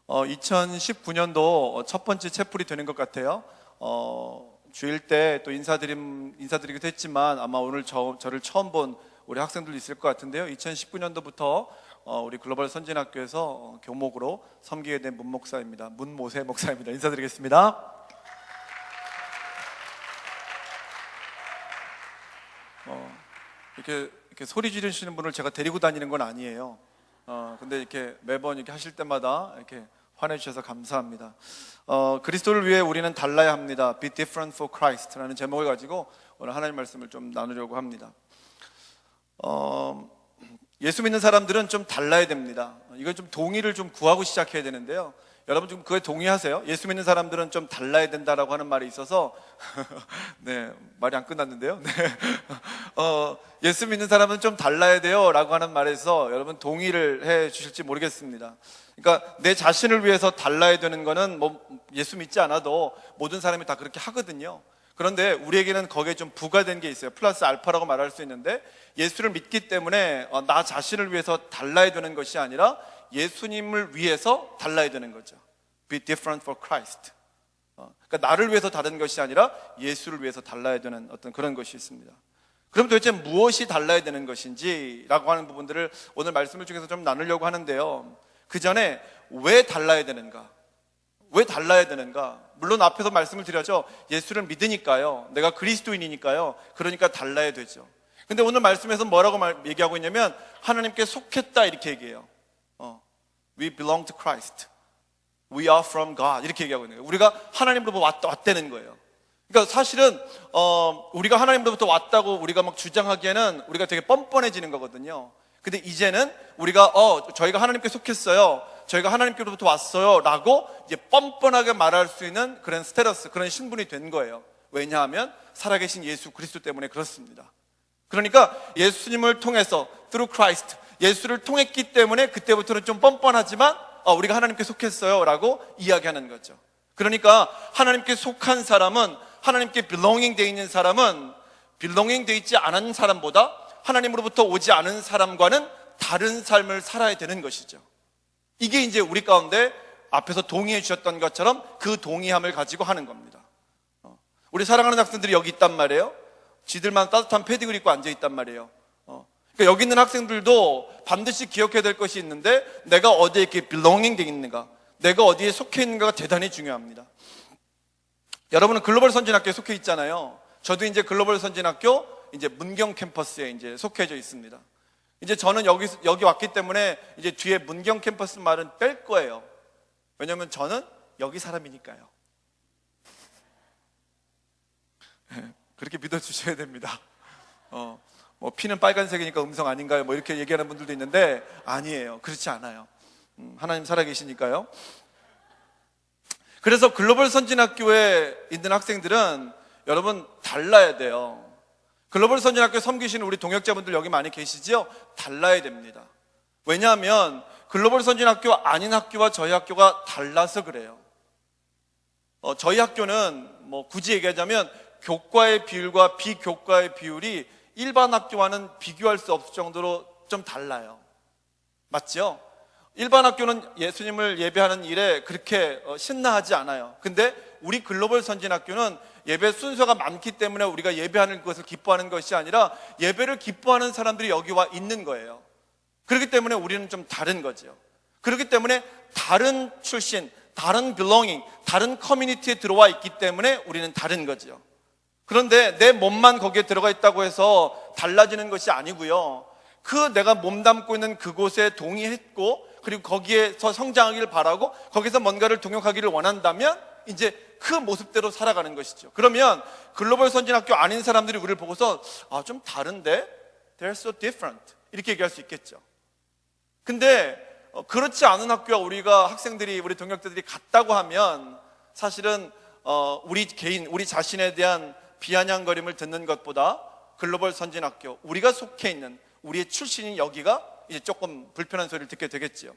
2019년도 첫 번째 채플이 되는 것 같아요. 주일 때 또 인사드리기도 했지만 아마 오늘 저를 처음 본 우리 학생들도 있을 것 같은데요. 2019년도부터 우리 글로벌 선진학교에서 교목으로 섬기게 된 문모세 목사입니다. 인사드리겠습니다. 이렇게 소리 지르시는 분을 제가 데리고 다니는 건 아니에요. 근데 이렇게 매번 이렇게 하실 때마다 이렇게 환해주셔서 감사합니다. 그리스도를 위해 우리는 달라야 합니다. Be different for Christ라는 제목을 가지고 오늘 하나님 말씀을 좀 나누려고 합니다. 예수 믿는 사람들은 좀 달라야 됩니다. 이건 좀 동의를 좀 구하고 시작해야 되는데요. 여러분 좀 그거에 동의하세요? 예수 믿는 사람들은 좀 달라야 된다라고 하는 말이 있어서 네, 말이 안 끝났는데요. 네. 예수 믿는 사람은 좀 달라야 돼요 라고 하는 말에서 여러분 동의를 해 주실지 모르겠습니다. 그러니까 내 자신을 위해서 달라야 되는 거는 뭐 예수 믿지 않아도 모든 사람이 다 그렇게 하거든요. 그런데 우리에게는 거기에 좀 부과된 게 있어요. 플러스 알파라고 말할 수 있는데, 예수를 믿기 때문에 나 자신을 위해서 달라야 되는 것이 아니라 예수님을 위해서 달라야 되는 거죠. Be different for Christ. 그러니까 나를 위해서 다른 것이 아니라 예수를 위해서 달라야 되는 어떤 그런 것이 있습니다. 그럼 도대체 무엇이 달라야 되는 것인지 라고 하는 부분들을 오늘 말씀을 중에서 좀 나누려고 하는데요. 그 전에 왜 달라야 되는가? 왜 달라야 되는가? 물론 앞에서 말씀을 드렸죠. 예수를 믿으니까요. 내가 그리스도인이니까요. 그러니까 달라야 되죠. 근데 오늘 말씀에서 뭐라고 얘기하고 있냐면 하나님께 속했다 이렇게 얘기해요. We belong to Christ. We are from God. 이렇게 얘기하고 있는 거예요. 우리가 하나님으로부터 왔다는 거예요. 그러니까 사실은 우리가 하나님으로부터 왔다고 우리가 막 주장하기에는 우리가 되게 뻔뻔해지는 거거든요. 근데 이제는 우리가 저희가 하나님께 속했어요, 저희가 하나님께로부터 왔어요 라고 이제 뻔뻔하게 말할 수 있는 그런 스테러스, 그런 신분이 된 거예요. 왜냐하면 살아계신 예수 그리스도 때문에 그렇습니다. 그러니까 예수님을 통해서 through Christ, 예수를 통했기 때문에 그때부터는 좀 뻔뻔하지만 우리가 하나님께 속했어요 라고 이야기하는 거죠. 그러니까 하나님께 속한 사람은, 하나님께 belonging 되어 있는 사람은 belonging 되어 있지 않은 사람보다 하나님으로부터 오지 않은 사람과는 다른 삶을 살아야 되는 것이죠. 이게 이제 우리 가운데 앞에서 동의해 주셨던 것처럼 그 동의함을 가지고 하는 겁니다. 우리 사랑하는 학생들이 여기 있단 말이에요. 지들만 따뜻한 패딩을 입고 앉아 있단 말이에요. 그러니까 여기 있는 학생들도 반드시 기억해야 될 것이 있는데, 내가 어디에 이렇게 belonging 되어 있는가, 내가 어디에 속해 있는가가 대단히 중요합니다. 여러분은 글로벌 선진학교에 속해 있잖아요. 저도 이제 글로벌 선진학교 이제 문경 캠퍼스에 이제 속해져 있습니다. 이제 저는 여기 왔기 때문에 이제 뒤에 문경 캠퍼스 말은 뺄 거예요. 왜냐면 저는 여기 사람이니까요. 그렇게 믿어주셔야 됩니다. 뭐 피는 빨간색이니까 음성 아닌가요? 뭐 이렇게 얘기하는 분들도 있는데 아니에요. 그렇지 않아요. 하나님 살아계시니까요. 그래서 글로벌 선진학교에 있는 학생들은 여러분 달라야 돼요. 글로벌 선진학교 섬기시는 우리 동역자분들 여기 많이 계시지요? 달라야 됩니다. 왜냐하면 글로벌 선진학교 아닌 학교와 저희 학교가 달라서 그래요. 저희 학교는 뭐 굳이 얘기하자면 교과의 비율과 비교과의 비율이 일반 학교와는 비교할 수 없을 정도로 좀 달라요. 맞죠? 일반 학교는 예수님을 예배하는 일에 그렇게 신나하지 않아요. 근데 우리 글로벌 선진학교는 예배 순서가 많기 때문에 우리가 예배하는 것을 기뻐하는 것이 아니라 예배를 기뻐하는 사람들이 여기 와 있는 거예요. 그렇기 때문에 우리는 좀 다른 거죠. 그렇기 때문에 다른 출신, 다른 belonging, 다른 커뮤니티에 들어와 있기 때문에 우리는 다른 거죠. 그런데 내 몸만 거기에 들어가 있다고 해서 달라지는 것이 아니고요. 내가 몸담고 있는 그곳에 동의했고, 그리고 거기에서 성장하기를 바라고 거기서 뭔가를 동역하기를 원한다면 이제 그 모습대로 살아가는 것이죠. 그러면 글로벌 선진학교 아닌 사람들이 우리를 보고서 좀 다른데? They're so different 이렇게 얘기할 수 있겠죠. 근데 그렇지 않은 학교와 우리 동역자들이 같다고 하면 사실은 우리 자신에 대한 비아냥거림을 듣는 것보다 글로벌 선진학교, 우리가 속해 있는 우리의 출신인 여기가 이제 조금 불편한 소리를 듣게 되겠죠.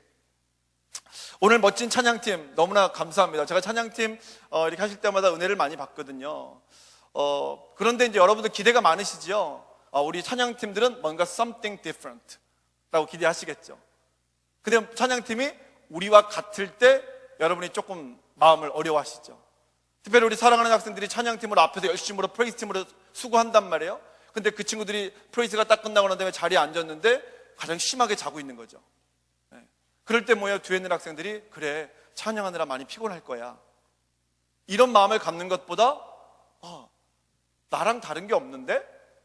오늘 멋진 찬양팀 너무나 감사합니다. 제가 찬양팀 이렇게 하실 때마다 은혜를 많이 받거든요. 그런데 이제 여러분들 기대가 많으시죠? 우리 찬양팀들은 뭔가 something different 라고 기대하시겠죠. 근데 찬양팀이 우리와 같을 때 여러분이 조금 마음을 어려워하시죠. 특별히 우리 사랑하는 학생들이 찬양팀으로 앞에서 열심으로 프레이즈팀으로 수고한단 말이에요. 근데 그 친구들이 프레이즈가 딱 끝나고 난 다음에 자리에 앉았는데 가장 심하게 자고 있는 거죠. 네. 그럴 때 뭐예요? 뒤에 있는 학생들이 그래, 찬양하느라 많이 피곤할 거야. 이런 마음을 갖는 것보다 나랑 다른 게 없는데?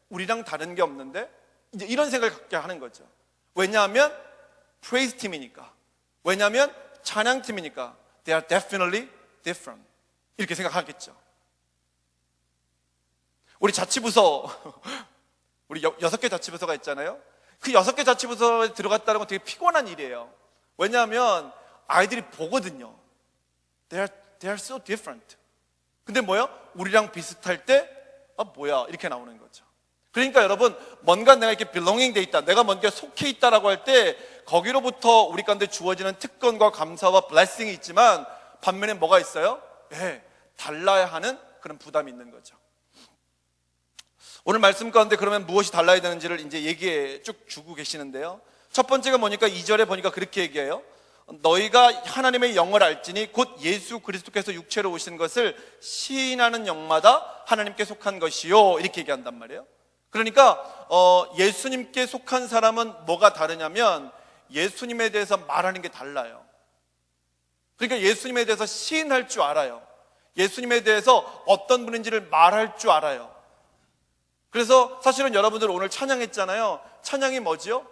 우리랑 다른 게 없는데? 이제 이런 생각을 갖게 하는 거죠. 왜냐하면 프레이즈 팀이니까. 왜냐하면 찬양 팀이니까. They are definitely different. 이렇게 생각하겠죠. 우리 자치부서 우리 6개 자치부서가 있잖아요. 그 6개 자치부서에 들어갔다는 건 되게 피곤한 일이에요. 왜냐하면 아이들이 보거든요. They are so different. 근데 뭐요? 우리랑 비슷할 때 뭐야 이렇게 나오는 거죠. 그러니까 여러분, 뭔가 내가 이렇게 belonging 돼 있다, 내가 뭔가 속해 있다라고 할 때 거기로부터 우리 가운데 주어지는 특권과 감사와 blessing이 있지만 반면에 뭐가 있어요? 달라야 하는 그런 부담이 있는 거죠. 오늘 말씀 가운데 그러면 무엇이 달라야 되는지를 이제 얘기해 쭉 주고 계시는데요. 첫 번째가 뭐니까 2절에 보니까 그렇게 얘기해요. 너희가 하나님의 영을 알지니 곧 예수 그리스도께서 육체로 오신 것을 시인하는 영마다 하나님께 속한 것이요, 이렇게 얘기한단 말이에요. 그러니까 예수님께 속한 사람은 뭐가 다르냐면 예수님에 대해서 말하는 게 달라요. 그러니까 예수님에 대해서 시인할 줄 알아요. 예수님에 대해서 어떤 분인지를 말할 줄 알아요. 그래서 사실은 여러분들 오늘 찬양했잖아요. 찬양이 뭐지요?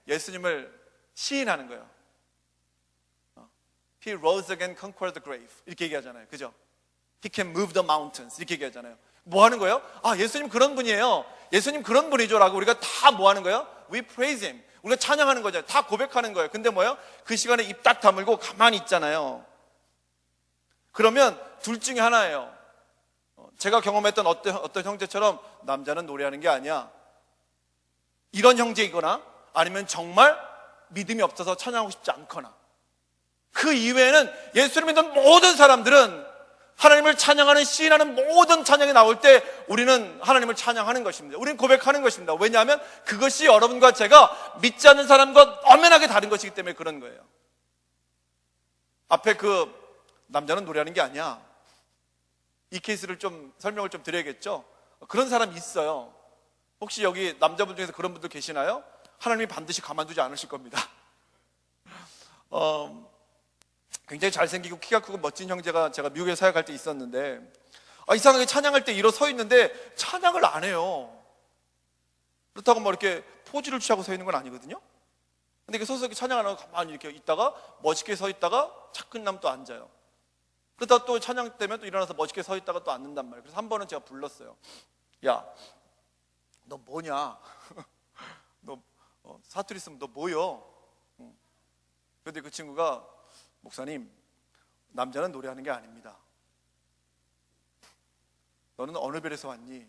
예수님을 시인하는 거예요. He rose again, conquered the grave. 이렇게 얘기하잖아요. 그죠? He can move the mountains. 이렇게 얘기하잖아요. 뭐 하는 거예요? 예수님 그런 분이에요. 예수님 그런 분이죠. 라고 우리가 다 뭐 하는 거예요? We praise Him. 우리가 찬양하는 거죠. 다 고백하는 거예요. 근데 뭐예요? 그 시간에 입 딱 다물고 가만히 있잖아요. 그러면 둘 중에 하나예요. 제가 경험했던 어떤 형제처럼 남자는 노래하는 게 아니야, 이런 형제이거나 아니면 정말 믿음이 없어서 찬양하고 싶지 않거나, 그 이외에는 예수를 믿는 모든 사람들은 하나님을 찬양하는, 시인하는 모든 찬양이 나올 때 우리는 하나님을 찬양하는 것입니다. 우리는 고백하는 것입니다. 왜냐하면 그것이 여러분과 제가 믿지 않는 사람과 엄연하게 다른 것이기 때문에 그런 거예요. 앞에 그 남자는 노래하는 게 아니야, 이 케이스를 좀 설명을 좀 드려야겠죠. 그런 사람이 있어요. 혹시 여기 남자분 중에서 그런 분들 계시나요? 하나님이 반드시 가만두지 않으실 겁니다. 굉장히 잘생기고 키가 크고 멋진 형제가 제가 미국에 사역할 때 있었는데, 이상하게 찬양할 때 일어 서 있는데 찬양을 안 해요. 그렇다고 뭐 이렇게 포즈를 취하고 서 있는 건 아니거든요. 근데 이렇게 서서 이렇게 찬양 안 하고 가만히 이렇게 있다가 멋있게 서 있다가 차 끝나면 또 앉아요. 그러다가 또 찬양 때면 또 일어나서 멋있게 서 있다가 또 앉는단 말이에요. 그래서 한 번은 제가 불렀어요. 야, 너 뭐냐? 너 사투리 쓰면 너 뭐여? 근데 그 친구가, 목사님, 남자는 노래하는 게 아닙니다. 너는 어느 별에서 왔니?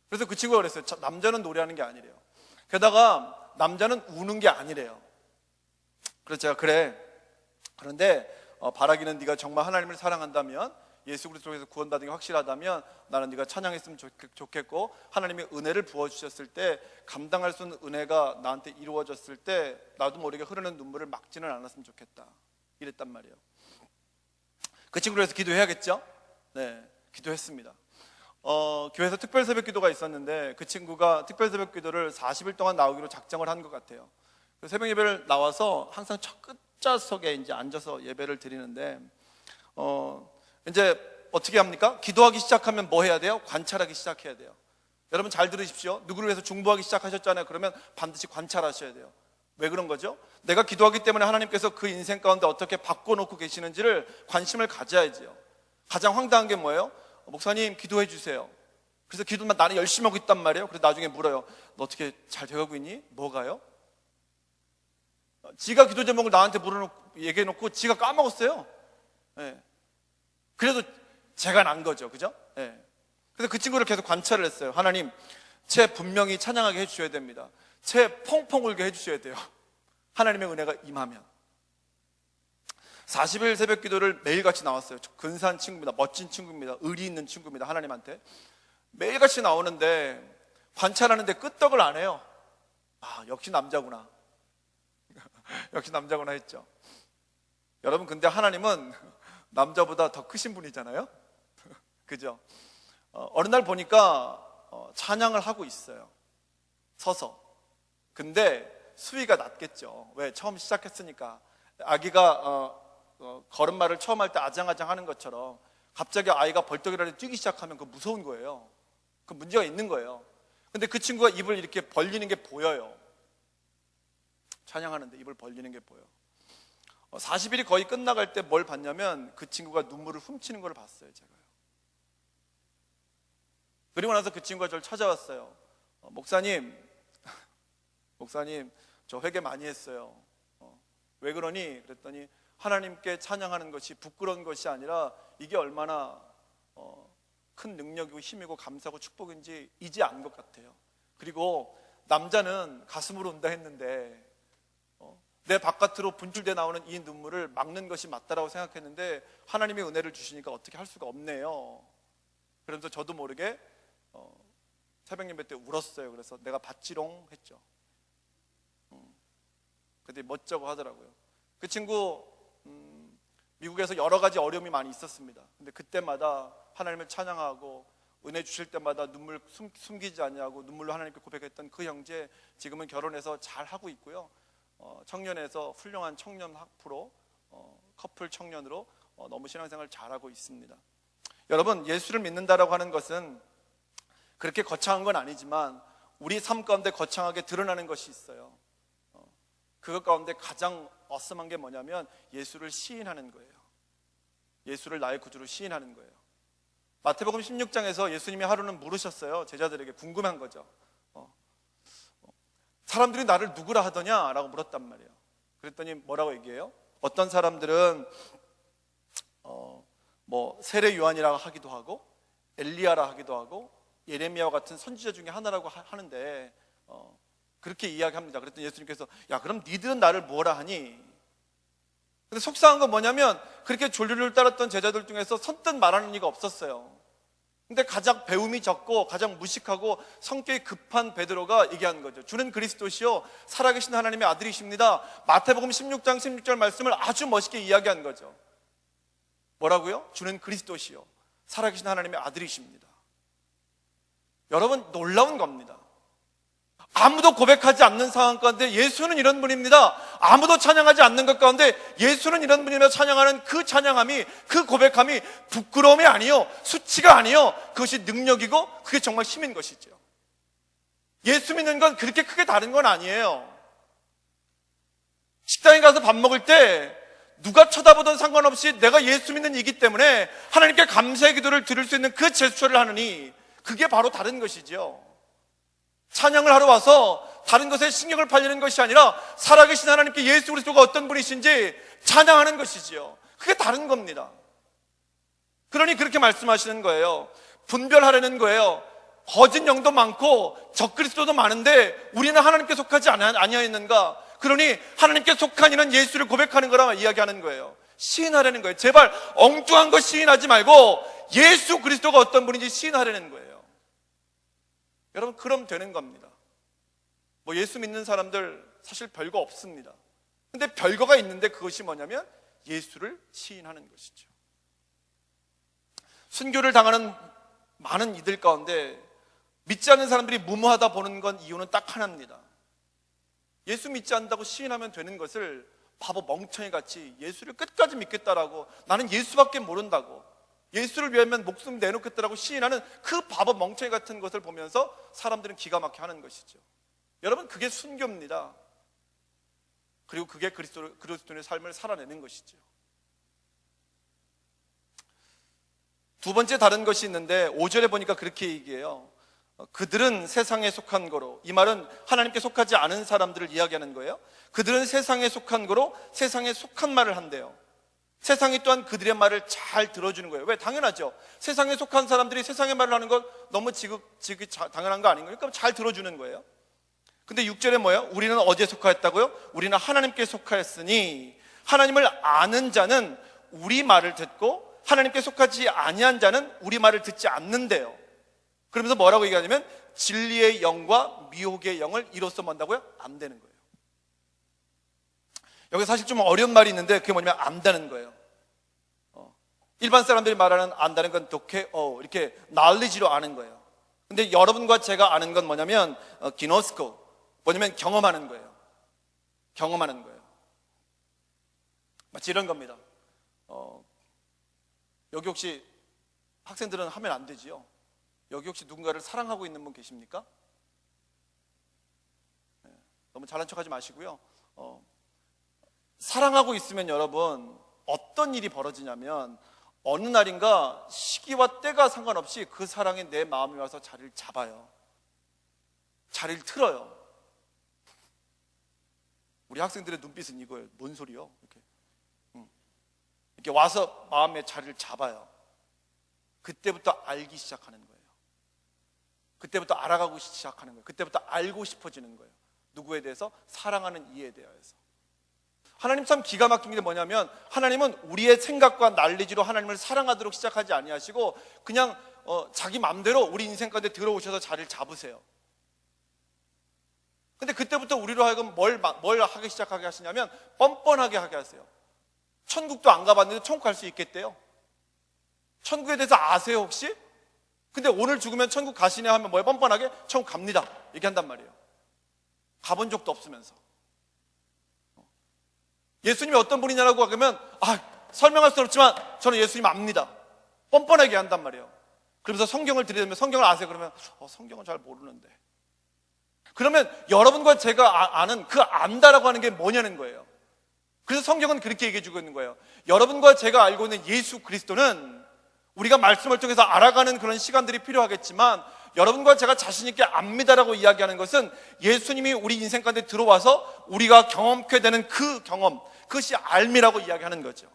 그래서 그 친구가 그랬어요. 남자는 노래하는 게 아니래요. 게다가 남자는 우는 게 아니래요. 그래서 제가 그래, 그런데 바라기는 네가 정말 하나님을 사랑한다면, 예수 그리스도에서 구원받은 게 확실하다면 나는 네가 찬양했으면 좋겠고, 하나님의 은혜를 부어주셨을 때, 감당할 수 있는 은혜가 나한테 이루어졌을 때 나도 모르게 흐르는 눈물을 막지는 않았으면 좋겠다, 이랬단 말이에요. 그 친구를 위해서 기도해야겠죠? 네, 기도했습니다. 교회에서 특별 새벽 기도가 있었는데 그 친구가 특별 새벽 기도를 40일 동안 나오기로 작정을 한 것 같아요. 새벽 예배를 나와서 항상 첫 끝자석에 이제 앉아서 예배를 드리는데, 이제 어떻게 합니까? 기도하기 시작하면 뭐 해야 돼요? 관찰하기 시작해야 돼요. 여러분 잘 들으십시오. 누구를 위해서 중보하기 시작하셨잖아요. 그러면 반드시 관찰하셔야 돼요. 왜 그런 거죠? 내가 기도하기 때문에 하나님께서 그 인생 가운데 어떻게 바꿔놓고 계시는지를 관심을 가져야지요. 가장 황당한 게 뭐예요? 목사님 기도해 주세요. 그래서 기도만 나는 열심히 하고 있단 말이에요. 그래서 나중에 물어요. 너 어떻게 잘 돼가고 있니? 뭐가요? 지가 기도 제목을 나한테 얘기해놓고 지가 까먹었어요. 네. 그래도 제가 난 거죠. 그죠? 네. 그래서 그 친구를 계속 관찰을 했어요. 하나님, 쟤 분명히 찬양하게 해주셔야 됩니다. 쟤 펑펑 울게 해주셔야 돼요. 하나님의 은혜가 임하면. 40일 새벽 기도를 매일같이 나왔어요. 근사한 친구입니다. 멋진 친구입니다. 의리 있는 친구입니다. 하나님한테 매일같이 나오는데 관찰하는데 끄떡을 안 해요. 역시 남자구나. 역시 남자구나 했죠. 여러분, 근데 하나님은 남자보다 더 크신 분이잖아요. 그죠? 어느 날 보니까 찬양을 하고 있어요, 서서. 근데 수위가 낮겠죠. 왜? 처음 시작했으니까. 아기가 걸음마를 처음 할 때 아장아장 하는 것처럼 갑자기 아이가 벌떡이라도 뛰기 시작하면 그거 무서운 거예요. 그 문제가 있는 거예요. 근데 그 친구가 입을 이렇게 벌리는 게 보여요. 찬양하는데 입을 벌리는 게 보여. 40일이 거의 끝나갈 때 뭘 봤냐면 그 친구가 눈물을 훔치는 걸 봤어요, 제가요. 그리고 나서 그 친구가 저를 찾아왔어요. 목사님, 저 회개 많이 했어요. 왜 그러니? 그랬더니 하나님께 찬양하는 것이 부끄러운 것이 아니라 이게 얼마나 큰 능력이고 힘이고 감사하고 축복인지 이제 안 것 같아요. 그리고 남자는 가슴으로 운다 했는데 내 바깥으로 분출돼 나오는 이 눈물을 막는 것이 맞다라고 생각했는데 하나님의 은혜를 주시니까 어떻게 할 수가 없네요. 그러면서 저도 모르게 새벽 예배 때 울었어요. 그래서 내가 받지롱 했죠. 근데 멋쩍어 하더라고요. 그 친구 미국에서 여러 가지 어려움이 많이 있었습니다. 근데 그때마다 하나님을 찬양하고 은혜 주실 때마다 눈물 숨기지 않냐고 눈물로 하나님께 고백했던 그 형제, 지금은 결혼해서 잘 하고 있고요. 청년에서 훌륭한 청년 학부로 커플 청년으로 너무 신앙생활 잘하고 있습니다. 여러분, 예수를 믿는다라고 하는 것은 그렇게 거창한 건 아니지만 우리 삶 가운데 거창하게 드러나는 것이 있어요. 그것 가운데 가장 어썸한 게 뭐냐면 예수를 시인하는 거예요. 예수를 나의 구주로 시인하는 거예요. 마태복음 16장에서 예수님이 하루는 물으셨어요. 제자들에게 궁금한 거죠. 사람들이 나를 누구라 하더냐? 라고 물었단 말이에요. 그랬더니 뭐라고 얘기해요? 어떤 사람들은 세례 요한이라고 하기도 하고 엘리야라 하기도 하고 예레미야와 같은 선지자 중에 하나라고 하는데 그렇게 이야기합니다. 그랬더니 예수님께서 야, 그럼 니들은 나를 뭐라 하니? 근데 속상한 건 뭐냐면 그렇게 졸졸 따랐던 제자들 중에서 선뜻 말하는 이가 없었어요. 근데 가장 배움이 적고 가장 무식하고 성격이 급한 베드로가 얘기한 거죠. 주는 그리스도시요 살아계신 하나님의 아들이십니다. 마태복음 16장 16절 말씀을 아주 멋있게 이야기한 거죠. 뭐라고요? 주는 그리스도시요 살아계신 하나님의 아들이십니다. 여러분, 놀라운 겁니다. 아무도 고백하지 않는 상황 가운데 예수는 이런 분입니다. 아무도 찬양하지 않는 것 가운데 예수는 이런 분이며 찬양하는 그 찬양함이, 그 고백함이 부끄러움이 아니요 수치가 아니요 그것이 능력이고 그게 정말 힘인 것이죠. 예수 믿는 건 그렇게 크게 다른 건 아니에요. 식당에 가서 밥 먹을 때 누가 쳐다보든 상관없이 내가 예수 믿는 이기 때문에 하나님께 감사의 기도를 드릴 수 있는 그 제스처를 하느니 그게 바로 다른 것이죠. 찬양을 하러 와서 다른 것에 신경을 팔리는 것이 아니라 살아계신 하나님께 예수 그리스도가 어떤 분이신지 찬양하는 것이지요. 그게 다른 겁니다. 그러니 그렇게 말씀하시는 거예요. 분별하려는 거예요. 거짓 영도 많고 적그리스도도 많은데 우리는 하나님께 속하지 아니하였는가? 그러니 하나님께 속한 이는 예수를 고백하는 거라 이야기하는 거예요. 시인하려는 거예요. 제발 엉뚱한 거 시인하지 말고 예수 그리스도가 어떤 분인지 시인하려는 거예요. 여러분, 그럼 되는 겁니다. 예수 믿는 사람들 사실 별거 없습니다. 근데 별거가 있는데 그것이 뭐냐면 예수를 시인하는 것이죠. 순교를 당하는 많은 이들 가운데 믿지 않는 사람들이 무모하다 보는 건 이유는 딱 하나입니다. 예수 믿지 않는다고 시인하면 되는 것을 바보 멍청이 같이 예수를 끝까지 믿겠다라고, 나는 예수밖에 모른다고, 예수를 위하면 목숨 내놓겠다라고 시인하는 그 바보 멍청이 같은 것을 보면서 사람들은 기가 막혀 하는 것이죠. 여러분, 그게 순교입니다. 그리고 그게 그리스도인의 삶을 살아내는 것이죠. 두 번째 다른 것이 있는데 5절에 보니까 그렇게 얘기해요. 그들은 세상에 속한 거로, 이 말은 하나님께 속하지 않은 사람들을 이야기하는 거예요. 그들은 세상에 속한 거로 세상에 속한 말을 한대요. 세상이 또한 그들의 말을 잘 들어주는 거예요. 왜? 당연하죠. 세상에 속한 사람들이 세상의 말을 하는 건 너무 지극히 당연한 거 아닌가요? 그러니까 잘 들어주는 거예요. 근데 6절에 뭐예요? 우리는 어디에 속하였다고요? 우리는 하나님께 속하였으니 하나님을 아는 자는 우리 말을 듣고 하나님께 속하지 아니한 자는 우리 말을 듣지 않는데요. 그러면서 뭐라고 얘기하냐면 진리의 영과 미혹의 영을 이로써 뭔다고요? 안 되는 거예요. 여기 사실 좀 어려운 말이 있는데 그게 뭐냐면 안다는 거예요. 일반 사람들이 말하는 안다는 건 이렇게 knowledge로 아는 거예요. 근데 여러분과 제가 아는 건 뭐냐면 기노스코, 뭐냐면 경험하는 거예요. 경험하는 거예요. 마치 이런 겁니다. 여기 혹시 학생들은 하면 안 되지요? 여기 혹시 누군가를 사랑하고 있는 분 계십니까? 너무 잘난 척하지 마시고요. 사랑하고 있으면 여러분 어떤 일이 벌어지냐면 어느 날인가 시기와 때가 상관없이 그 사랑이 내 마음에 와서 자리를 잡아요. 자리를 틀어요. 우리 학생들의 눈빛은 이거예요. 뭔 소리요? 이렇게 와서 마음의 자리를 잡아요. 그때부터 알기 시작하는 거예요. 그때부터 알아가고 시작하는 거예요. 그때부터 알고 싶어지는 거예요. 누구에 대해서? 사랑하는 이에 대해서. 하나님 참 기가 막힌 게 뭐냐면 하나님은 우리의 생각과 난리지로 하나님을 사랑하도록 시작하지 아니하시고 그냥 자기 마음대로 우리 인생 가운데 들어오셔서 자리를 잡으세요. 근데 그때부터 우리로 하여금 뭘 하기 시작하게 하시냐면 뻔뻔하게 하게 하세요. 천국도 안 가봤는데 천국 갈 수 있겠대요. 천국에 대해서 아세요 혹시? 근데 오늘 죽으면 천국 가시네 하면 뭐예요? 뻔뻔하게 천국 갑니다 얘기한단 말이에요. 가본 적도 없으면서. 예수님이 어떤 분이냐라고 하면 설명할 수 없지만 저는 예수님 압니다. 뻔뻔하게 한단 말이에요. 그러면서 성경을 들이대면 성경을 아세요? 그러면 성경은 잘 모르는데. 그러면 여러분과 제가 아는 그 안다라고 하는 게 뭐냐는 거예요. 그래서 성경은 그렇게 얘기해 주고 있는 거예요. 여러분과 제가 알고 있는 예수 그리스도는 우리가 말씀을 통해서 알아가는 그런 시간들이 필요하겠지만 여러분과 제가 자신 있게 압니다라고 이야기하는 것은 예수님이 우리 인생 가운데 들어와서 우리가 경험케 되는 그 경험, 그것이 알미라고 이야기하는 거죠.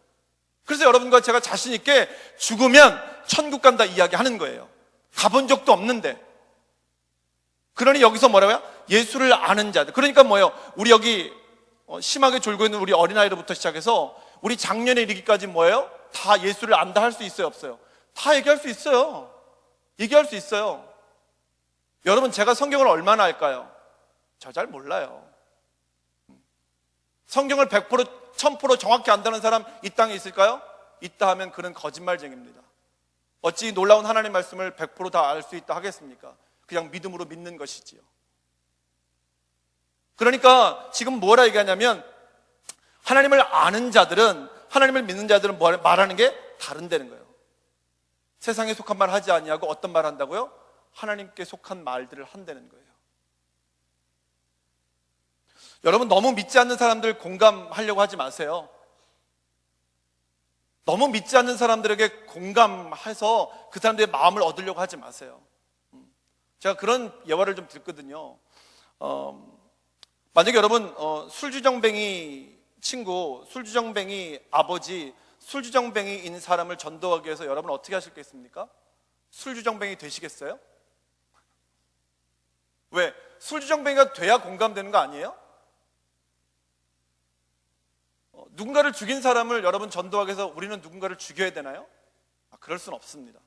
그래서 여러분과 제가 자신 있게 죽으면 천국 간다 이야기하는 거예요. 가본 적도 없는데. 그러니 여기서 뭐라고요? 예수를 아는 자들. 그러니까 뭐예요? 우리 여기 심하게 졸고 있는 우리 어린아이로부터 시작해서 우리 작년에 이르기까지 뭐예요? 다 예수를 안다 할 수 있어요? 없어요? 다 얘기할 수 있어요. 얘기할 수 있어요. 여러분 제가 성경을 얼마나 알까요? 저 잘 몰라요. 성경을 100% 1000% 정확히 안다는 사람 이 땅에 있을까요? 있다 하면 그는 거짓말쟁이입니다. 어찌 놀라운 하나님의 말씀을 100% 다 알 수 있다 하겠습니까? 그냥 믿음으로 믿는 것이지요. 그러니까 지금 뭐라 얘기하냐면 하나님을 아는 자들은, 하나님을 믿는 자들은 말하는 게 다른다는 거예요. 세상에 속한 말 하지 아니하고 어떤 말 한다고요? 하나님께 속한 말들을 한다는 거예요. 여러분 너무 믿지 않는 사람들 공감하려고 하지 마세요. 너무 믿지 않는 사람들에게 공감해서 그 사람들의 마음을 얻으려고 하지 마세요. 제가 그런 예화를 좀 듣거든요. 만약에 여러분 술주정뱅이 친구, 술주정뱅이 아버지, 술주정뱅이인 사람을 전도하기 위해서 여러분 어떻게 하실겠습니까? 술주정뱅이 되시겠어요? 왜? 술주정뱅이가 돼야 공감되는 거 아니에요? 누군가를 죽인 사람을 여러분 전도하기 위해서 우리는 누군가를 죽여야 되나요? 그럴 수는 없습니다.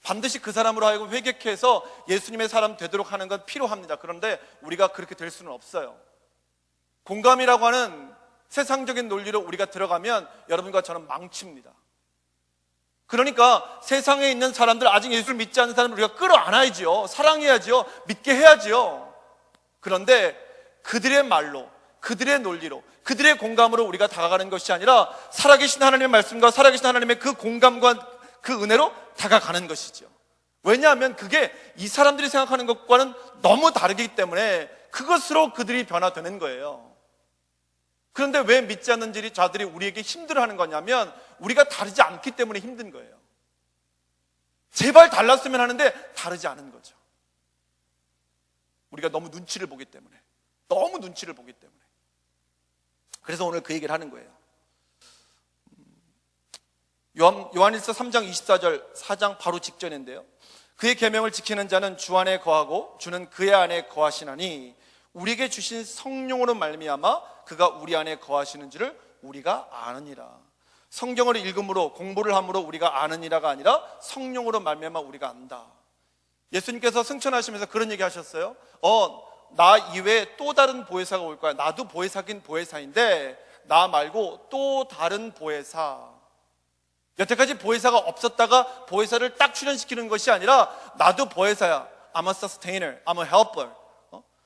반드시 그 사람으로 하여금 회개해서 예수님의 사람 되도록 하는 건 필요합니다. 그런데 우리가 그렇게 될 수는 없어요. 공감이라고 하는 세상적인 논리로 우리가 들어가면 여러분과 저는 망칩니다. 그러니까 세상에 있는 사람들, 아직 예수를 믿지 않는 사람을 우리가 끌어안아야지요. 사랑해야지요. 믿게 해야지요. 그런데 그들의 말로, 그들의 논리로, 그들의 공감으로 우리가 다가가는 것이 아니라 살아계신 하나님의 말씀과 살아계신 하나님의 그 공감과 그 은혜로 다가가는 것이죠. 왜냐하면 그게 이 사람들이 생각하는 것과는 너무 다르기 때문에 그것으로 그들이 변화되는 거예요. 그런데 왜 믿지 않는 자들이 우리에게 힘들어하는 거냐면 우리가 다르지 않기 때문에 힘든 거예요. 제발 달랐으면 하는데 다르지 않은 거죠. 우리가 너무 눈치를 보기 때문에, 너무 눈치를 보기 때문에. 그래서 오늘 그 얘기를 하는 거예요. 요한일서 3장 24절, 4장 바로 직전인데요. 그의 계명을 지키는 자는 주 안에 거하고 주는 그의 안에 거하시나니 우리에게 주신 성령으로 말미암아 그가 우리 안에 거하시는 줄을 우리가 아느니라. 성경을 읽음으로, 공부를 함으로 우리가 아느니라가 아니라 성령으로 말미암아 우리가 안다. 예수님께서 승천하시면서 그런 얘기 하셨어요. 나 이외에 또 다른 보혜사가 올 거야. 나도 보혜사긴 보혜사인데 나 말고 또 다른 보혜사. 여태까지 보혜사가 없었다가 보혜사를 딱 출연시키는 것이 아니라 나도 보혜사야. I'm a sustainer, I'm a helper.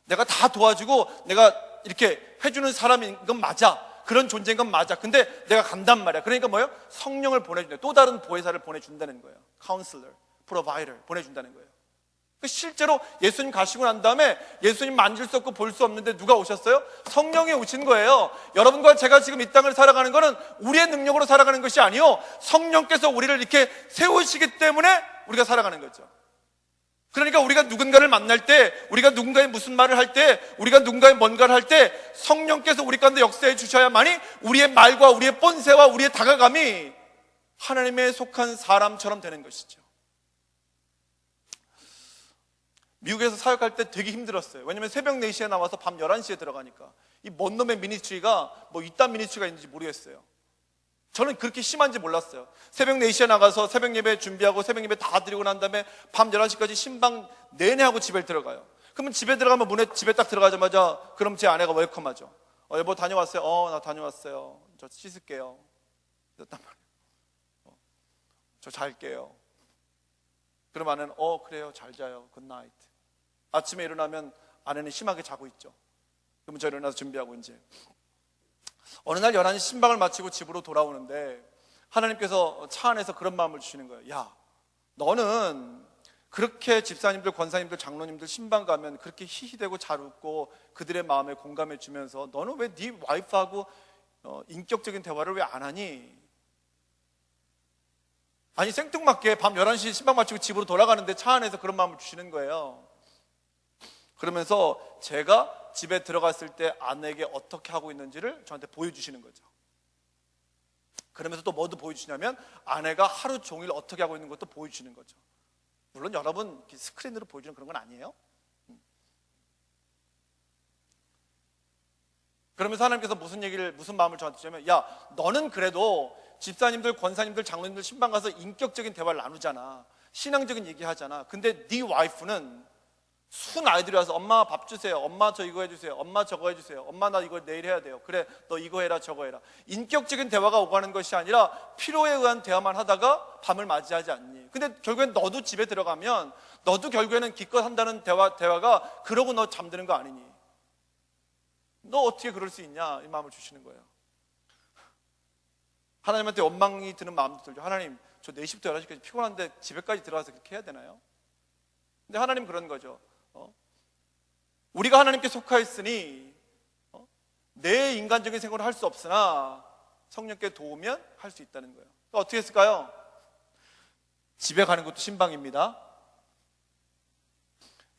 내가 다 도와주고 내가 이렇게 해주는 사람인 건 맞아. 그런 존재인 건 맞아. 근데 내가 간단 말이야. 그러니까 뭐예요? 성령을 보내준다. 또 다른 보혜사를 보내준다는 거예요. Counselor, Provider 보내준다는 거예요. 실제로 예수님 가시고 난 다음에 예수님 만질 수 없고 볼 수 없는데 누가 오셨어요? 성령이 오신 거예요. 여러분과 제가 지금 이 땅을 살아가는 것은 우리의 능력으로 살아가는 것이 아니요, 성령께서 우리를 이렇게 세우시기 때문에 우리가 살아가는 거죠. 그러니까 우리가 누군가를 만날 때, 우리가 누군가의 무슨 말을 할 때, 우리가 누군가의 뭔가를 할 때 성령께서 우리 가운데 역사해 주셔야만이 우리의 말과 우리의 본세와 우리의 다가감이 하나님에 속한 사람처럼 되는 것이죠. 미국에서 사역할 때 되게 힘들었어요. 왜냐면 새벽 4시에 나와서 밤 11시에 들어가니까 이 뭔 놈의 미니스트리가 뭐 이딴 미니스트리가 있는지 모르겠어요. 저는 그렇게 심한지 몰랐어요. 새벽 4시에 나가서 새벽 예배 준비하고 새벽 예배 다 드리고 난 다음에 밤 11시까지 신방 내내 하고 집에 들어가요. 그러면 집에 들어가면 집에 딱 들어가자마자 그럼 제 아내가 웰컴하죠. 여보 다녀왔어요? 나 다녀왔어요. 저 씻을게요. 이랬단 말이에요. 저 잘게요. 그럼 아내는 그래요, 잘 자요, 굿나잇. 아침에 일어나면 아내는 심하게 자고 있죠. 그러면 저 일어나서 준비하고 이제 어느 날 11시 신방을 마치고 집으로 돌아오는데 하나님께서 차 안에서 그런 마음을 주시는 거예요. 야, 너는 그렇게 집사님들, 권사님들, 장로님들 신방 가면 그렇게 히히대고 잘 웃고 그들의 마음에 공감해 주면서 너는 왜 네 와이프하고 인격적인 대화를 왜 안 하니? 아니 생뚱맞게 밤 11시 신방 마치고 집으로 돌아가는데 차 안에서 그런 마음을 주시는 거예요. 그러면서 제가 집에 들어갔을 때 아내에게 어떻게 하고 있는지를 저한테 보여주시는 거죠. 그러면서 또 뭐도 보여주시냐면 아내가 하루 종일 어떻게 하고 있는 것도 보여주시는 거죠. 물론 여러분 스크린으로 보여주는 그런 건 아니에요. 그러면서 하나님께서 무슨 마음을 저한테 주냐면, 야, 너는 그래도 집사님들, 권사님들, 장로님들 신방 가서 인격적인 대화를 나누잖아. 신앙적인 얘기 하잖아. 근데 네 와이프는 순 아이들이 와서 엄마 밥 주세요, 엄마 저 이거 해주세요, 엄마 저거 해주세요, 엄마 나 이거 내일 해야 돼요, 그래 너 이거 해라 저거 해라. 인격적인 대화가 오가는 것이 아니라 필요에 의한 대화만 하다가 밤을 맞이하지 않니? 근데 결국엔 너도 집에 들어가면 너도 결국에는 기껏 한다는 대화가 그러고 너 잠드는 거 아니니? 너 어떻게 그럴 수 있냐? 이 마음을 주시는 거예요. 하나님한테 원망이 드는 마음도 들죠. 하나님, 저 4시부터 11시까지 피곤한데 집에까지 들어가서 그렇게 해야 되나요? 근데 하나님 그런 거죠. 우리가 하나님께 속하였으니 내 인간적인 생각을 할 수 없으나 성령께 도우면 할 수 있다는 거예요. 어떻게 했을까요? 집에 가는 것도 신방입니다.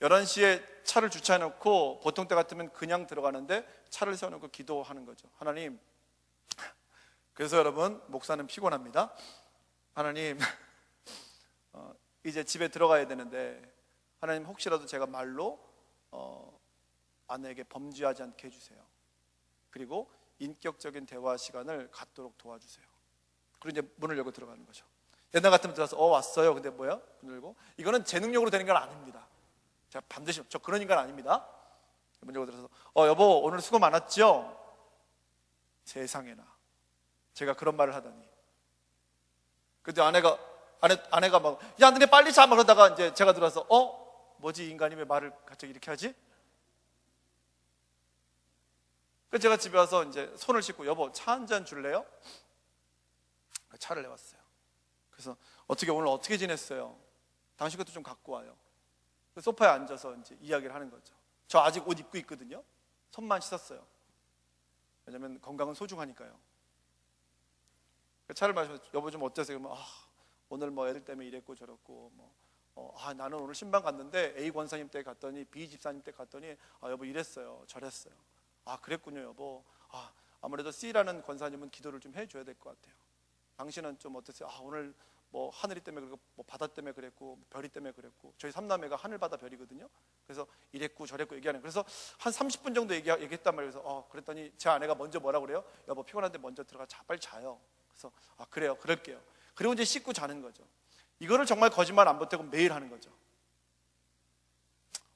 11시에 차를 주차해놓고 보통 때 같으면 그냥 들어가는데 차를 세워놓고 기도하는 거죠. 하나님, 그래서 여러분 목사는 피곤합니다. 하나님, 이제 집에 들어가야 되는데 하나님 혹시라도 제가 말로 아내에게 범죄하지 않게 해주세요. 그리고 인격적인 대화 시간을 갖도록 도와주세요. 그리고 이제 문을 열고 들어가는 거죠. 옛날 같으면 들어가서 왔어요. 근데 뭐야? 문 열고. 이거는 제 능력으로 되는 건 아닙니다. 제가 반드시 저 그런 인간 아닙니다. 문 열고 들어서 여보 오늘 수고 많았죠? 세상에나 제가 그런 말을 하다니. 근데 아내가 막 야 너네 빨리 자 그러다가 이제 제가 들어서 뭐지 이 인간이 왜 말을 갑자기 이렇게 하지? 그래서 제가 집에 와서 이제 손을 씻고 여보 차 한 잔 줄래요? 차를 내왔어요. 그래서 오늘 어떻게 지냈어요? 당신 것도 좀 갖고 와요. 소파에 앉아서 이제 이야기를 하는 거죠. 저 아직 옷 입고 있거든요. 손만 씻었어요. 왜냐면 건강은 소중하니까요. 차를 마시면서 여보 좀 어땠어요? 그러면 오늘 뭐 애들 때문에 이랬고 저랬고 나는 오늘 신방 갔는데 A 권사님 때 갔더니 B 집사님 때 갔더니 여보 이랬어요 저랬어요. 그랬군요 여보. 아무래도 C라는 권사님은 기도를 좀 해줘야 될 것 같아요. 당신은 좀 어땠어요? 오늘 뭐 하늘이 때문에 그랬고 뭐 바다 때문에 그랬고 별이 때문에 그랬고 저희 삼남매가 하늘 바다 별이거든요. 그래서 이랬고 저랬고 얘기하는. 그래서 한 30분 정도 얘기했단 말이에요. 그래서 그랬더니 제 아내가 먼저 뭐라 그래요? 여보 피곤한데 먼저 들어가 빨리 자요. 그래서 그래요 그럴게요. 그리고 이제 씻고 자는 거죠. 이거를 정말 거짓말 안 보태고 매일 하는 거죠.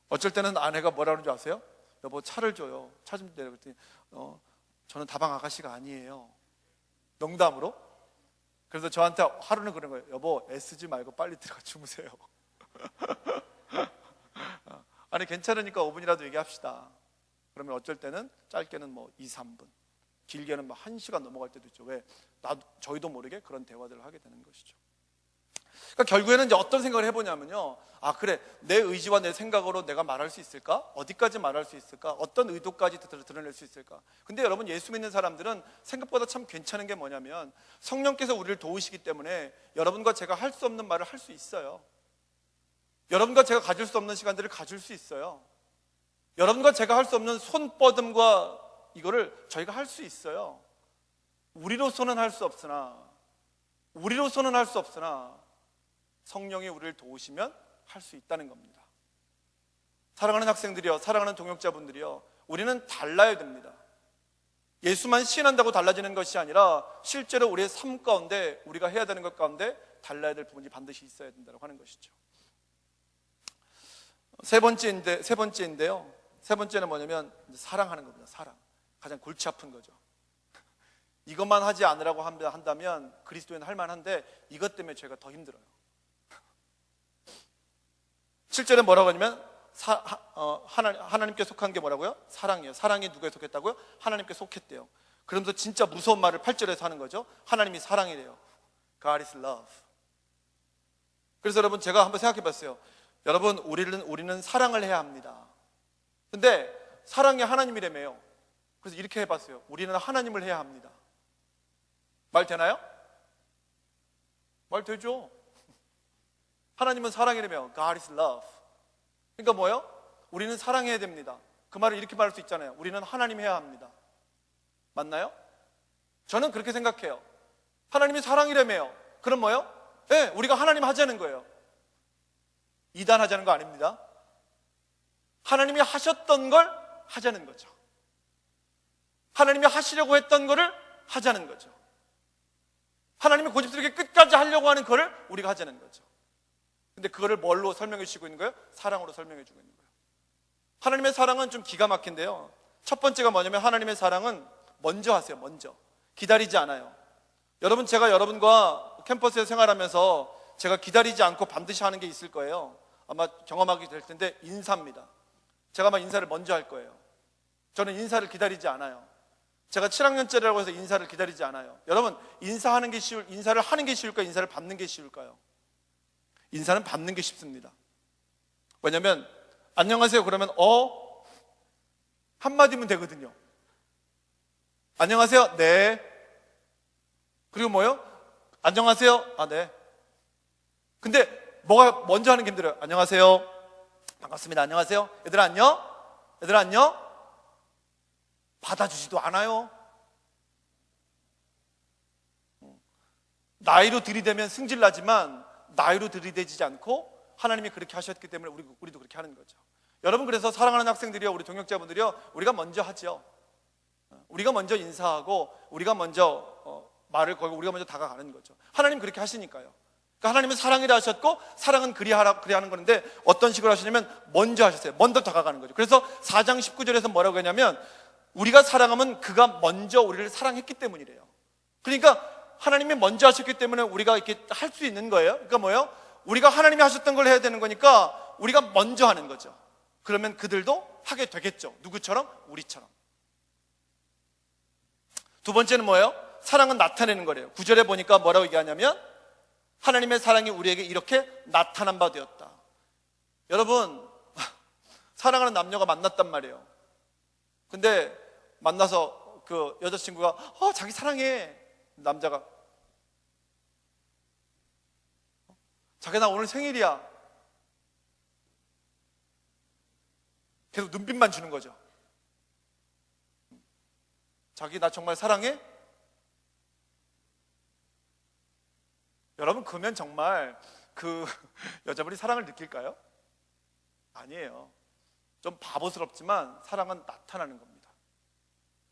어쩔 때는 아내가 뭐라 그러는지 아세요? 여보 차를 줘요. 차 좀 내려. 그랬더니 저는 다방 아가씨가 아니에요. 농담으로. 그래서 저한테 하루는 그런 거예요. 여보 애쓰지 말고 빨리 들어가 주무세요. 아니 괜찮으니까 5분이라도 얘기합시다. 그러면 어쩔 때는 짧게는 뭐 2, 3분, 길게는 뭐 1시간 넘어갈 때도 있죠. 왜? 저희도 모르게 그런 대화들을 하게 되는 것이죠. 그러니까 결국에는 이제 어떤 생각을 해보냐면요, 아 그래, 내 의지와 내 생각으로 내가 말할 수 있을까? 어디까지 말할 수 있을까? 어떤 의도까지 드러낼 수 있을까? 근데 여러분, 예수 믿는 사람들은 생각보다 참 괜찮은 게 뭐냐면, 성령께서 우리를 도우시기 때문에 여러분과 제가 할 수 없는 말을 할 수 있어요. 여러분과 제가 가질 수 없는 시간들을 가질 수 있어요. 여러분과 제가 할 수 없는 손뻗음과 이거를 저희가 할 수 있어요. 우리로서는 할 수 없으나 성령이 우리를 도우시면 할 수 있다는 겁니다. 사랑하는 학생들이요, 사랑하는 동역자분들이요, 우리는 달라야 됩니다. 예수만 시인한다고 달라지는 것이 아니라 실제로 우리의 삶 가운데, 우리가 해야 되는 것 가운데 달라야 될 부분이 반드시 있어야 된다고 하는 것이죠. 세 번째인데요, 세 번째는 뭐냐면 사랑하는 겁니다. 사랑. 가장 골치 아픈 거죠. 이것만 하지 않으라고 한다면 그리스도인 할 만한데, 이것 때문에 저희가 더 힘들어요. 7절에 뭐라고 하냐면 하나님께 속한 게 뭐라고요? 사랑이에요. 사랑이 누구에 속했다고요? 하나님께 속했대요. 그러면서 진짜 무서운 말을 8절에서 하는 거죠. 하나님이 사랑이래요. God is love. 그래서 여러분, 제가 한번 생각해 봤어요. 여러분, 우리는 사랑을 해야 합니다. 근데 사랑이 하나님이라며요. 그래서 이렇게 해봤어요. 우리는 하나님을 해야 합니다. 말 되나요? 말 되죠. 하나님은 사랑이라며. God is love. 그러니까 뭐예요? 우리는 사랑해야 됩니다. 그 말을 이렇게 말할 수 있잖아요. 우리는 하나님 해야 합니다. 맞나요? 저는 그렇게 생각해요. 하나님이 사랑이라며요. 그럼 뭐예요? 네, 우리가 하나님 하자는 거예요. 이단하자는 거 아닙니다. 하나님이 하셨던 걸 하자는 거죠. 하나님이 하시려고 했던 거를 하자는 거죠. 하나님이 고집스럽게 끝까지 하려고 하는 거를 우리가 하자는 거죠. 근데 그거를 뭘로 설명해 주시고 있는 거예요? 사랑으로 설명해 주고 있는 거예요. 하나님의 사랑은 좀 기가 막힌데요, 첫 번째가 뭐냐면 하나님의 사랑은 먼저 하세요. 먼저. 기다리지 않아요. 여러분, 제가 여러분과 캠퍼스에 생활하면서 제가 기다리지 않고 반드시 하는 게 있을 거예요. 아마 경험하게 될 텐데, 인사입니다. 제가 아마 인사를 먼저 할 거예요. 저는 인사를 기다리지 않아요. 제가 7학년째라고 해서 인사를 기다리지 않아요. 여러분, 인사를 하는 게 쉬울까요? 인사를 받는 게 쉬울까요? 인사는 받는 게 쉽습니다. 왜냐면 안녕하세요 그러면 한마디면 되거든요. 안녕하세요. 네. 그리고 뭐요? 안녕하세요. 아, 네. 근데 뭐가 먼저 하는 게 힘들어요. 안녕하세요. 반갑습니다. 안녕하세요. 얘들아 안녕? 얘들아 안녕? 받아주지도 않아요. 나이로 들이대면 승질나지만 나이로 들이대지 않고 하나님이 그렇게 하셨기 때문에 우리도 그렇게 하는 거죠. 여러분, 그래서 사랑하는 학생들이요, 우리 동역자분들이요, 우리가 먼저 하죠. 우리가 먼저 인사하고 우리가 먼저 말을 걸고 우리가 먼저 다가가는 거죠. 하나님 그렇게 하시니까요. 그러니까 하나님은 사랑이라 하셨고 사랑은 그리하는 건데, 어떤 식으로 하시냐면 먼저 하셨어요. 먼저 다가가는 거죠. 그래서 4장 19절에서 뭐라고 하냐면, 우리가 사랑하면 그가 먼저 우리를 사랑했기 때문이래요. 그러니까 하나님이 먼저 하셨기 때문에 우리가 이렇게 할 수 있는 거예요. 그러니까 뭐예요? 우리가 하나님이 하셨던 걸 해야 되는 거니까 우리가 먼저 하는 거죠. 그러면 그들도 하게 되겠죠. 누구처럼? 우리처럼. 두 번째는 뭐예요? 사랑은 나타내는 거래요. 9절에 보니까 뭐라고 얘기하냐면, 하나님의 사랑이 우리에게 이렇게 나타난 바 되었다. 여러분, 사랑하는 남녀가 만났단 말이에요. 근데 만나서 그 여자친구가 자기 사랑해. 남자가 자기 나 오늘 생일이야. 계속 눈빛만 주는 거죠. 자기 나 정말 사랑해? 여러분, 그러면 정말 그 여자분이 사랑을 느낄까요? 아니에요. 좀 바보스럽지만 사랑은 나타나는 겁니다.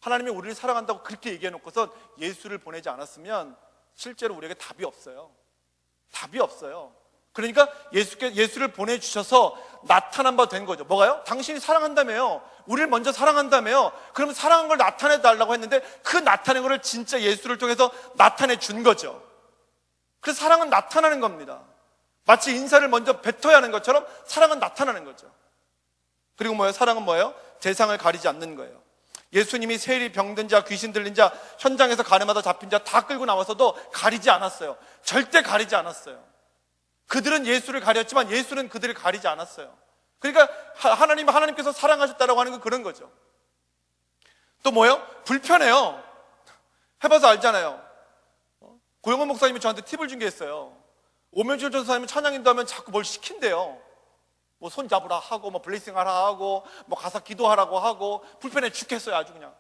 하나님이 우리를 사랑한다고 그렇게 얘기해 놓고서 예수를 보내지 않았으면 실제로 우리에게 답이 없어요. 답이 없어요. 그러니까 예수를 보내주셔서 나타난 바 된 거죠. 뭐가요? 당신이 사랑한다며요. 우리를 먼저 사랑한다며요. 그러면 사랑한 걸 나타내 달라고 했는데 그 나타낸 거를 진짜 예수를 통해서 나타내 준 거죠. 그래서 사랑은 나타나는 겁니다. 마치 인사를 먼저 뱉어야 하는 것처럼 사랑은 나타나는 거죠. 그리고 뭐예요? 사랑은 뭐예요? 대상을 가리지 않는 거예요. 예수님이 세리 병든 자, 귀신 들린 자, 현장에서 가늠하다 잡힌 자 다 끌고 나와서도 가리지 않았어요. 절대 가리지 않았어요. 그들은 예수를 가렸지만 예수는 그들을 가리지 않았어요. 그러니까 하나님께서 사랑하셨다라고 하는 건 그런 거죠. 또 뭐예요? 불편해요. 해봐서 알잖아요. 고영원 목사님이 저한테 팁을 준 게 있어요. 오명철 전사님은 찬양인도 하면 자꾸 뭘 시킨대요. 뭐 손잡으라 하고, 뭐 블레싱 하라 하고, 뭐 가사 기도하라고 하고, 불편해 죽겠어요. 아주 그냥.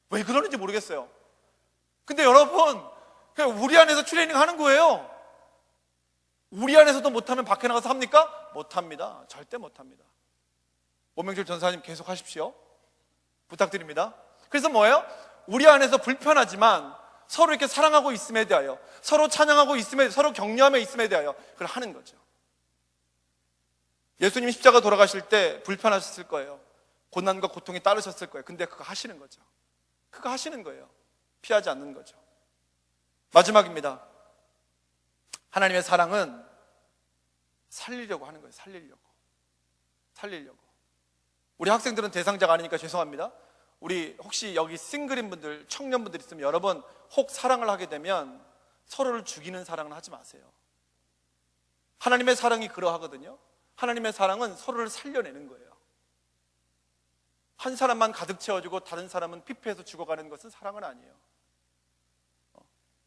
왜 그러는지 모르겠어요. 근데 여러분, 그냥 우리 안에서 트레이닝 하는 거예요. 우리 안에서도 못하면 밖에 나가서 합니까? 못합니다. 절대 못합니다. 오명철 전사님 계속 하십시오. 부탁드립니다. 그래서 뭐예요? 우리 안에서 불편하지만 서로 이렇게 사랑하고 있음에 대하여, 서로 찬양하고 있음에, 서로 격려하며 있음에 대하여 그걸 하는 거죠. 예수님이 십자가 돌아가실 때 불편하셨을 거예요. 고난과 고통이 따르셨을 거예요. 근데 그거 하시는 거죠. 그거 하시는 거예요. 피하지 않는 거죠. 마지막입니다. 하나님의 사랑은 살리려고 하는 거예요. 살리려고. 우리 학생들은 대상자가 아니니까 죄송합니다. 우리 혹시 여기 싱글인 분들, 청년분들 있으면 여러분 혹 사랑을 하게 되면 서로를 죽이는 사랑을 하지 마세요. 하나님의 사랑이 그러하거든요. 하나님의 사랑은 서로를 살려내는 거예요. 한 사람만 가득 채워주고 다른 사람은 피폐해서 죽어가는 것은 사랑은 아니에요.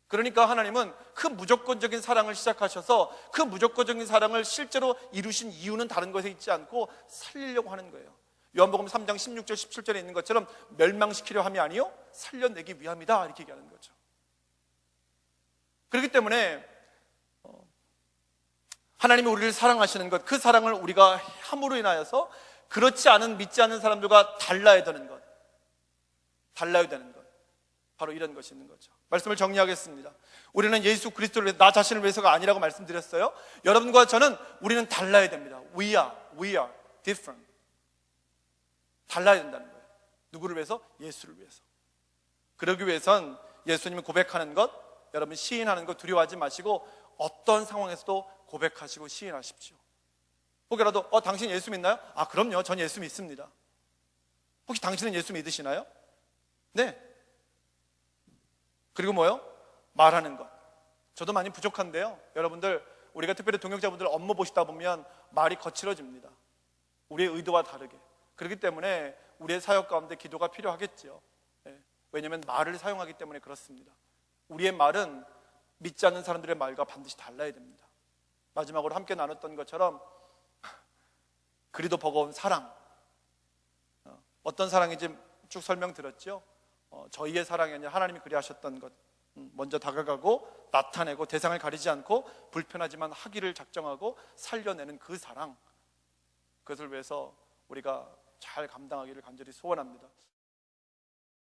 그러니까 하나님은 그 무조건적인 사랑을 시작하셔서 그 무조건적인 사랑을 실제로 이루신 이유는 다른 것에 있지 않고 살리려고 하는 거예요. 요한복음 3장 16절 17절에 있는 것처럼 멸망시키려 함이 아니요 살려내기 위함이다 이렇게 얘기하는 거죠. 그렇기 때문에 하나님이 우리를 사랑하시는 것, 그 사랑을 우리가 함으로 인하여서 그렇지 않은 믿지 않는 사람들과 달라야 되는 것, 바로 이런 것이 있는 거죠. 말씀을 정리하겠습니다. 우리는 예수 그리스도를 위해서, 나 자신을 위해서가 아니라고 말씀드렸어요. 여러분과 저는 우리는 달라야 됩니다. We are different. 달라야 된다는 거예요. 누구를 위해서? 예수를 위해서. 그러기 위해선 예수님을 고백하는 것, 여러분 시인하는 것 두려워하지 마시고 어떤 상황에서도 고백하시고 시인하십시오. 혹여라도 당신 예수 믿나요? 그럼요. 전 예수 믿습니다. 혹시 당신은 예수 믿으시나요? 네. 그리고 뭐요? 말하는 것. 저도 많이 부족한데요. 여러분들, 우리가 특별히 동역자분들 업무 보시다 보면 말이 거칠어집니다. 우리의 의도와 다르게. 그렇기 때문에 우리의 사역 가운데 기도가 필요하겠죠. 네. 왜냐하면 말을 사용하기 때문에 그렇습니다. 우리의 말은 믿지 않는 사람들의 말과 반드시 달라야 됩니다. 마지막으로 함께 나눴던 것처럼 그리도 버거운 사랑, 어떤 사랑인지 쭉 설명드렸죠. 저희의 사랑이 아니라 하나님이 그리하셨던 것, 먼저 다가가고 나타내고 대상을 가리지 않고 불편하지만 하기를 작정하고 살려내는 그 사랑, 그것을 위해서 우리가 잘 감당하기를 간절히 소원합니다.